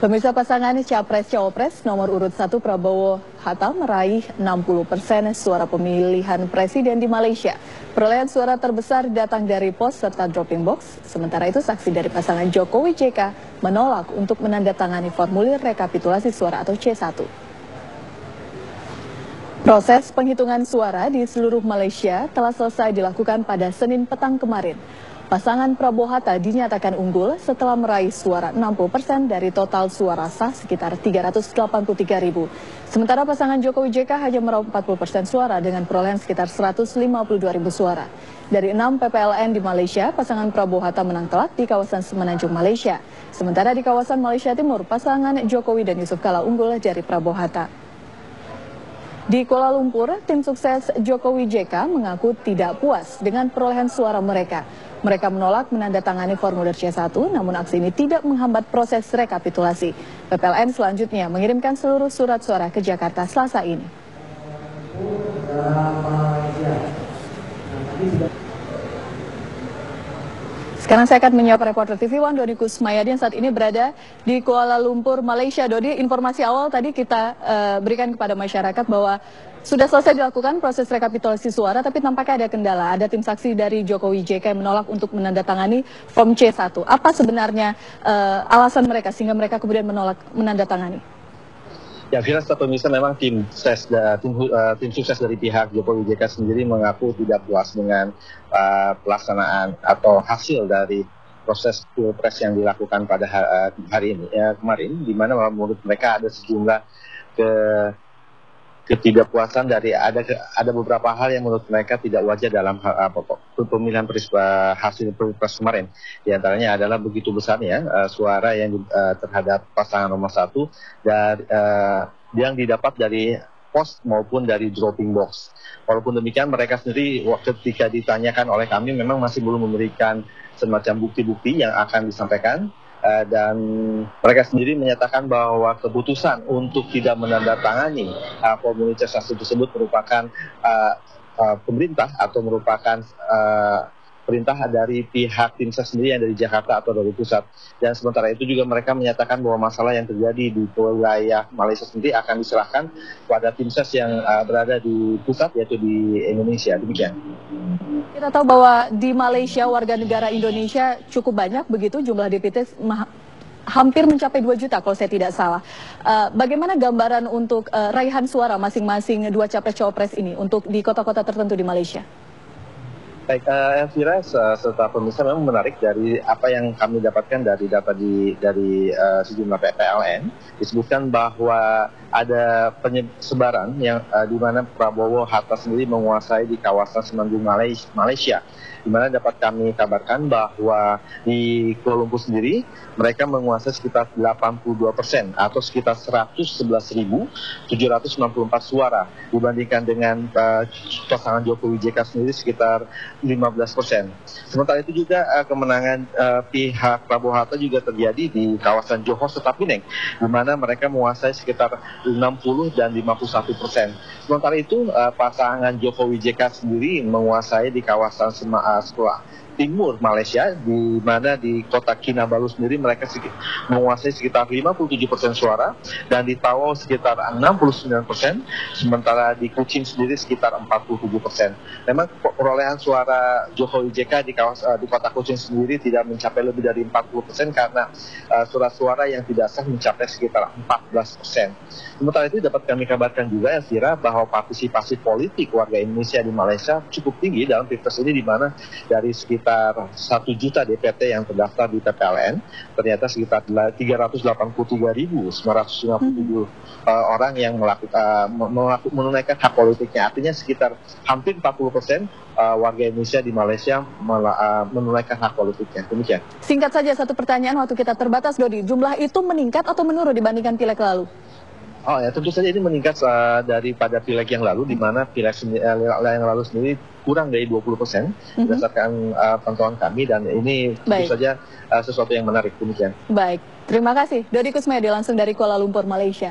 Pemirsa, pasangan Capres-Cawapres nomor urut 1 Prabowo Hatta meraih 60% suara pemilihan presiden di Malaysia. Perolehan suara terbesar datang dari pos serta dropping box. Sementara itu saksi dari pasangan Jokowi JK menolak untuk menandatangani formulir rekapitulasi suara atau C1. Proses penghitungan suara di seluruh Malaysia telah selesai dilakukan pada Senin petang kemarin. Pasangan Prabowo Hatta dinyatakan unggul setelah meraih suara 60% dari total suara sah sekitar 383.000. Sementara pasangan Jokowi JK hanya meraup 40% suara dengan perolehan sekitar 152.000 suara. Dari 6 PPLN di Malaysia, pasangan Prabowo Hatta menang telak di kawasan Semenanjung, Malaysia. Sementara di kawasan Malaysia Timur, pasangan Jokowi dan Yusuf Kala unggul dari Prabowo Hatta. Di Kuala Lumpur, tim sukses Jokowi JK mengaku tidak puas dengan perolehan suara mereka. Mereka menolak menandatangani formulir C1, namun aksi ini tidak menghambat proses rekapitulasi. PPLN selanjutnya mengirimkan seluruh surat suara ke Jakarta Selasa ini. Sekarang saya akan menyapa reporter TV One Dodi Kusmayadi yang saat ini berada di Kuala Lumpur, Malaysia. Dodi, informasi awal tadi kita berikan kepada masyarakat bahwa sudah selesai dilakukan proses rekapitulasi suara, tapi tampaknya ada kendala. Ada tim saksi dari Jokowi JK yang menolak untuk menandatangani form C1. Apa sebenarnya alasan mereka sehingga mereka kemudian menolak menandatangani? Ya, Vira, pemirsa, memang tim sukses dari pihak Jokowi JK sendiri mengaku tidak puas dengan pelaksanaan atau hasil dari proses pilpres yang dilakukan pada hari ini kemarin, di mana menurut mereka ada sejumlah ketidakpuasan dari ada beberapa hal yang menurut mereka tidak wajar dalam pemilihan hasil pilpres kemarin. Di antaranya adalah begitu besarnya suara yang terhadap pasangan nomor 1 dari yang didapat dari pos maupun dari dropping box. Walaupun demikian, mereka sendiri ketika ditanyakan oleh kami memang masih belum memberikan semacam bukti-bukti yang akan disampaikan. Dan mereka sendiri menyatakan bahwa keputusan untuk tidak menandatangani formulir C1 tersebut merupakan pemerintah atau merupakan perintah dari pihak tim ses sendiri yang dari Jakarta atau dari pusat. Dan sementara itu juga mereka menyatakan bahwa masalah yang terjadi di wilayah Malaysia sendiri akan diserahkan kepada tim ses yang berada di pusat, yaitu di Indonesia. Demikian. Kita tahu bahwa di Malaysia warga negara Indonesia cukup banyak, begitu jumlah DPT hampir mencapai 2 juta kalau saya tidak salah. Bagaimana gambaran untuk raihan suara masing-masing dua capres-cawapres ini untuk di kota-kota tertentu di Malaysia? Baik, Elvira serta pemirsa, memang menarik dari apa yang kami dapatkan dari data dari sejumlah PPLN. Disebutkan bahwa ada penyebaran yang di mana Prabowo Hatta sendiri menguasai di kawasan Semenanjung Malaysia. Di mana dapat kami kabarkan bahwa di Kuala Lumpur sendiri mereka menguasai sekitar 82% atau sekitar 111.794 suara dibandingkan dengan pasangan Jokowi JK sendiri sekitar 15%. Sementara itu juga kemenangan pihak Prabowo Hatta juga terjadi di kawasan Johor serta Penang, di mana mereka menguasai sekitar 60 dan 51%. Sementara itu pasangan Jokowi JK sendiri menguasai di kawasan timur Malaysia, di mana di kota Kinabalu sendiri mereka menguasai sekitar 57% suara, dan di Tawau sekitar 69%, sementara di Kuching sendiri sekitar 47%. Memang perolehan suara Jokowi JK di kota Kuching sendiri tidak mencapai lebih dari 40% karena surat suara yang tidak sah mencapai sekitar 14%. Sementara itu dapat kami kabarkan juga, Elvira, bahwa partisipasi politik warga Indonesia di Malaysia cukup tinggi dalam pilpres ini, di mana dari sekitar 1 juta DPT yang terdaftar di PPLN, ternyata sekitar 383.957 orang yang menunaikan hak politiknya. Artinya sekitar hampir 40% warga Indonesia di Malaysia menunaikan hak politiknya. Demikian. Singkat saja satu pertanyaan, waktu kita terbatas, Dodi. Jumlah itu meningkat atau menurun dibandingkan pileg lalu? Oh ya, tentu saja ini meningkat daripada pileg yang lalu, di mana pileg yang lalu sendiri kurang dari 20% berdasarkan pantauan kami, dan ini tentu saja sesuatu yang menarik. Demikian. Baik, terima kasih. Dodi Kusmayadi langsung dari Kuala Lumpur, Malaysia.